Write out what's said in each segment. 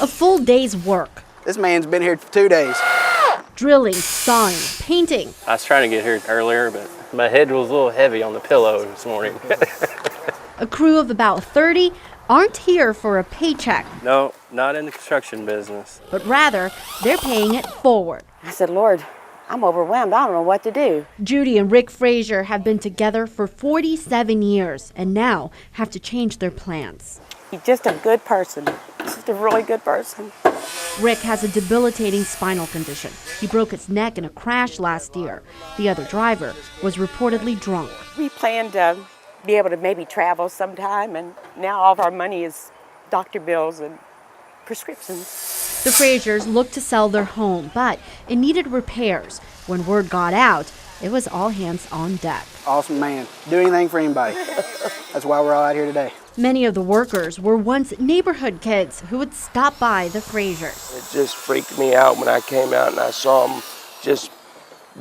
A full day's work. This man's been here for 2 days. Drilling, sawing, painting. I was trying to get here earlier, but my head was a little heavy on the pillow this morning. A crew of about 30 aren't here for a paycheck. No, not in the construction business. But rather, they're paying it forward. I said, Lord, I'm overwhelmed. I don't know what to do. Judy and Rick Frazier have been together for 47 years and now have to change their plans. He's just a good person. Just a really good person. Rick has a debilitating spinal condition. He broke his neck in a crash last year. The other driver was reportedly drunk. We planned to be able to maybe travel sometime, and now all of our money is doctor bills and prescriptions. The Fraziers looked to sell their home, but it needed repairs. When word got out, it was all hands on deck. Awesome man. Do anything for anybody. That's why we're all out here today. Many of the workers were once neighborhood kids who would stop by the Fraziers. It just freaked me out when I came out and I saw them just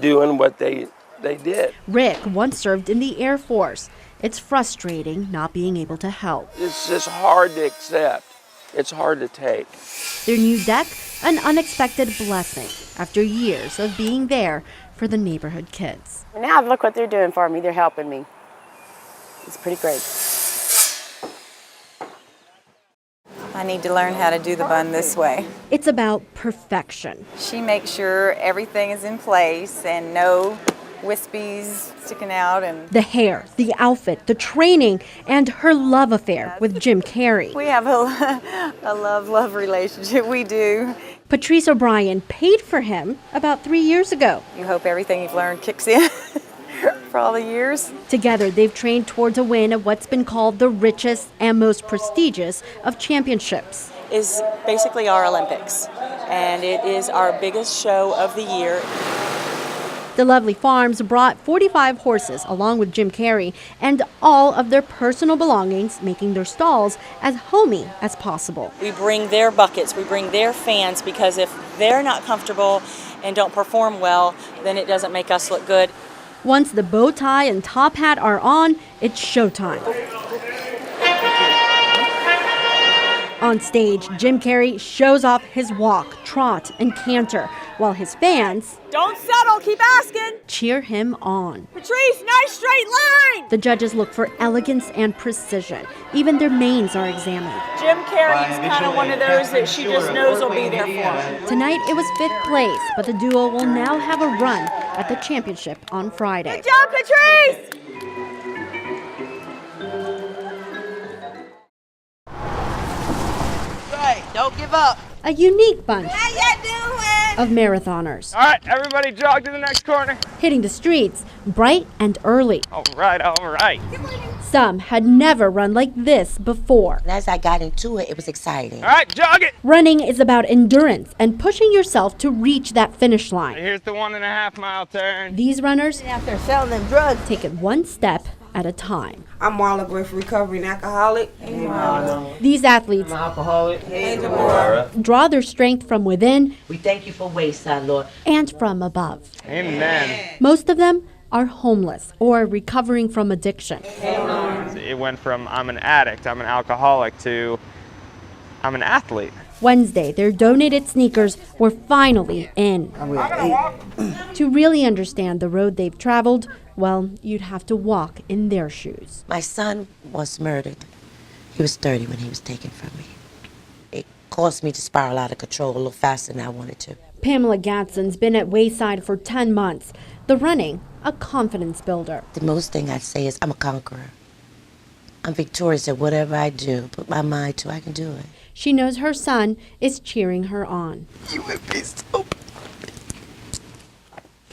doing what they did. Rick once served in the Air Force. It's frustrating not being able to help. It's just hard to accept. It's hard to take. Their new deck, an unexpected blessing after years of being there for the neighborhood kids. And now look what they're doing for me. They're helping me. It's pretty great. I need to learn how to do the bun this way. It's about perfection. She makes sure everything is in place and no wispies sticking out. And The hair, the outfit, the training, and her love affair with Jim Carrey. we have a love relationship. We do. Patrice O'Brien paid for him about 3 years ago. You hope everything you've learned kicks in for all the years. Together, they've trained towards a win at what's been called the richest and most prestigious of championships. Is basically our Olympics, and it is our biggest show of the year. The Lovely Farms brought 45 horses along with Jim Carrey and all of their personal belongings, making their stalls as homey as possible. We bring their buckets, we bring their fans, because if they're not comfortable and don't perform well, then it doesn't make us look good. Once the bow tie and top hat are on, it's showtime. On stage, Jim Carrey shows off his walk, trot, and canter, while his fans Don't settle, keep asking. cheer him on. Patrice, nice straight line. The judges look for elegance and precision. Even their manes are examined. Jim Carrey's kind of one of those that she just knows will be there for her. Tonight it was 5th place, but the duo will now have a run at the championship on Friday. Good job, Patrice. Don't give up. A unique bunch How you doing? of marathoners All right, everybody jog to the next corner. hitting the streets bright and early. All right, all right. Some had never run like this before. And as I got into it, it was exciting. All right, jog it. Running is about endurance and pushing yourself to reach that finish line. Here's the 1.5 mile turn. These runners After selling them drugs, take it one step at a time. I'm Marla Griff, recovering alcoholic. These athletes Alcoholic. draw their strength from within we thank you for wayside, Lord. and from above. Amen. Most of them are homeless or recovering from addiction. It went from I'm an addict, I'm an alcoholic, to I'm an athlete. Wednesday, their donated sneakers were finally in. To really understand the road they've traveled, well, you'd have to walk in their shoes. My son was murdered. He was 30 when he was taken from me. It caused me to spiral out of control a little faster than I wanted to. Pamela Gadsden's been at Wayside for 10 months. The running, a confidence builder. The most thing I'd say is I'm a conqueror. I'm victorious at whatever I do. Put my mind to, I can do it. She knows her son is cheering her on. You would be so...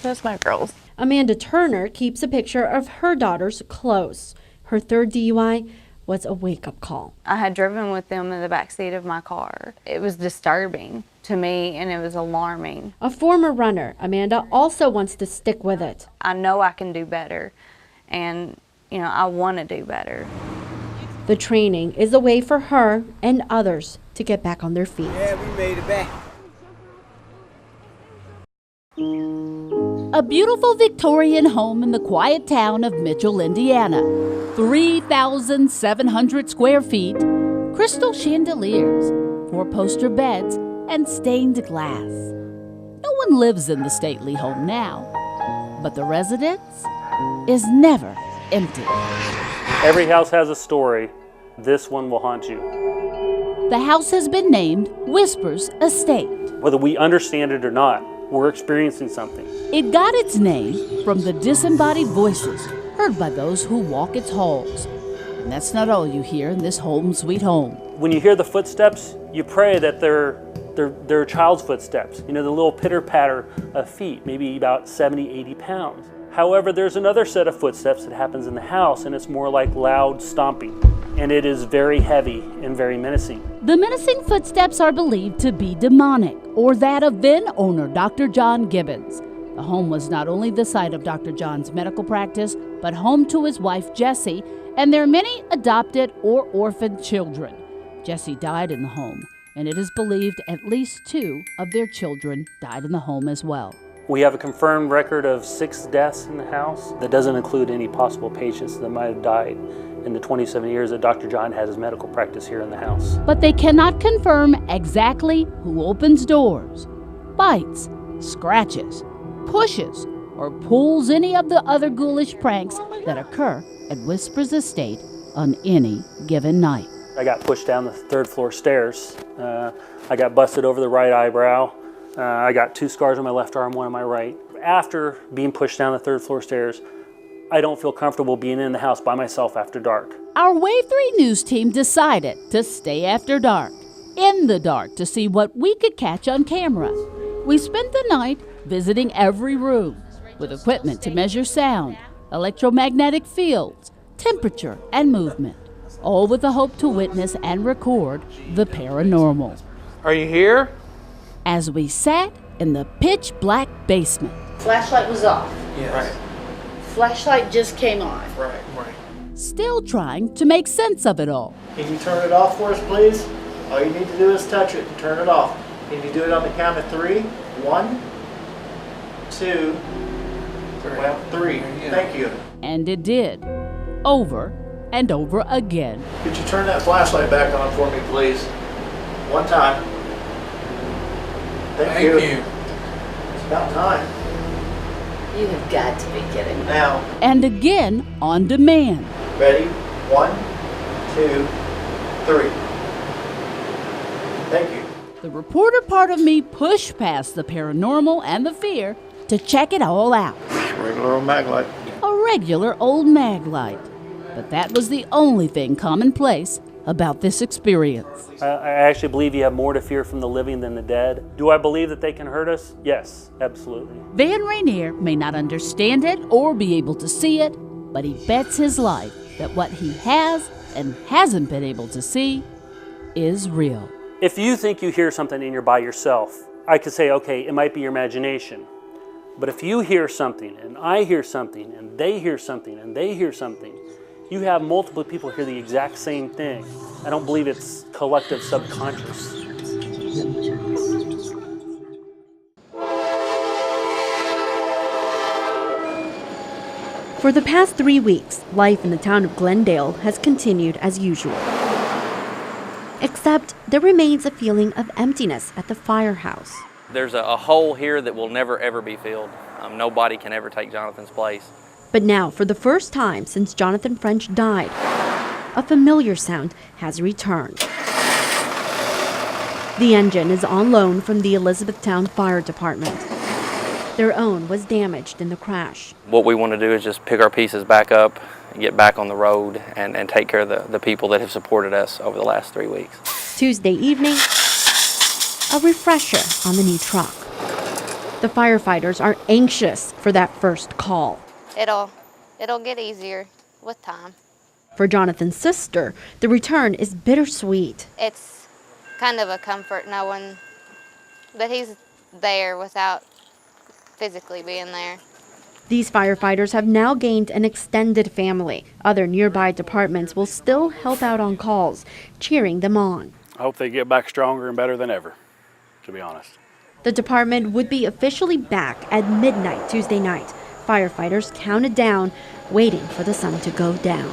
That's my girls. Amanda Turner keeps a picture of her daughters close. Her third DUI was a wake-up call. I had driven with them in the backseat of my car. It was disturbing to me, and it was alarming. A former runner, Amanda also wants to stick with it. I know I can do better, and, I want to do better. The training is a way for her and others to get back on their feet. Yeah, we made it back. A beautiful Victorian home in the quiet town of Mitchell, Indiana. 3,700 square feet, crystal chandeliers, four-poster beds, and stained glass. No one lives in the stately home now, but the residence is never empty. Every house has a story. This one will haunt you. The house has been named Whispers Estate. Whether we understand it or not, we're experiencing something. It got its name from the disembodied voices heard by those who walk its halls. And that's not all you hear in this home sweet home. When you hear the footsteps, you pray that they're a child's footsteps. You know, the little pitter-patter of feet, maybe about 70, 80 pounds. However, there's another set of footsteps that happens in the house, and it's more like loud stomping. And it is very heavy and very menacing. The menacing footsteps are believed to be demonic, or that of then-owner Dr. John Gibbons. The home was not only the site of Dr. John's medical practice, but home to his wife Jessie and their many adopted or orphaned children. Jessie died in the home, and it is believed at least 2 of their children died in the home as well. We have a confirmed record of 6 deaths in the house. That doesn't include any possible patients that might have died in the 27 years that Dr. John had his medical practice here in the house. But they cannot confirm exactly who opens doors, bites, scratches, pushes, or pulls any of the other ghoulish pranks that occur at Whispers Estate on any given night. I got pushed down the 3rd floor stairs. I got busted over the right eyebrow. I got 2 scars on my left arm, 1 on my right. After being pushed down the 3rd floor stairs, I don't feel comfortable being in the house by myself after dark. Our Wave 3 news team decided to stay after dark, in the dark, to see what we could catch on camera. We spent the night visiting every room with equipment to measure sound, electromagnetic fields, temperature, and movement, all with the hope to witness and record the paranormal. Are you here? As we sat in the pitch black basement. Flashlight was off. Yes. Right. Flashlight just came on. Right. Still trying to make sense of it all. Can you turn it off for us, please? All you need to do is touch it and turn it off. Can you do it on the count of 3? 1, 2, 3. Thank you. And it did. Over and over again. Could you turn that flashlight back on for me, please? 1 time. Thank you. It's about time. You have got to be kidding me. Now. And again on demand. Ready? 1, 2, 3. Thank you. The reporter part of me pushed past the paranormal and the fear to check it all out. Regular old mag light. A regular old mag light. But that was the only thing commonplace about this experience. I actually believe you have more to fear from the living than the dead. Do I believe that they can hurt us? Yes, absolutely. Van Rainier may not understand it or be able to see it, but he bets his life that what he has and hasn't been able to see is real. If you think you hear something and you're by yourself, I could say, okay, it might be your imagination. But if you hear something and I hear something and they hear something and they hear something, you have multiple people hear the exact same thing. I don't believe it's collective subconscious. For the past 3 weeks, life in the town of Glendale has continued as usual. Except there remains a feeling of emptiness at the firehouse. There's a hole here that will never ever be filled. Nobody can ever take Jonathan's place. But now, for the first time since Jonathan French died, a familiar sound has returned. The engine is on loan from the Elizabethtown Fire Department. Their own was damaged in the crash. What we want to do is just pick our pieces back up, get back on the road, and take care of the people that have supported us over the last 3 weeks. Tuesday evening, a refresher on the new truck. The firefighters are anxious for that first call. It'll get easier with time. For Jonathan's sister, the return is bittersweet. It's kind of a comfort knowing that he's there without physically being there. These firefighters have now gained an extended family. Other nearby departments will still help out on calls, cheering them on. I hope they get back stronger and better than ever, to be honest. The department would be officially back at midnight Tuesday night. Firefighters counted down, waiting for the sun to go down.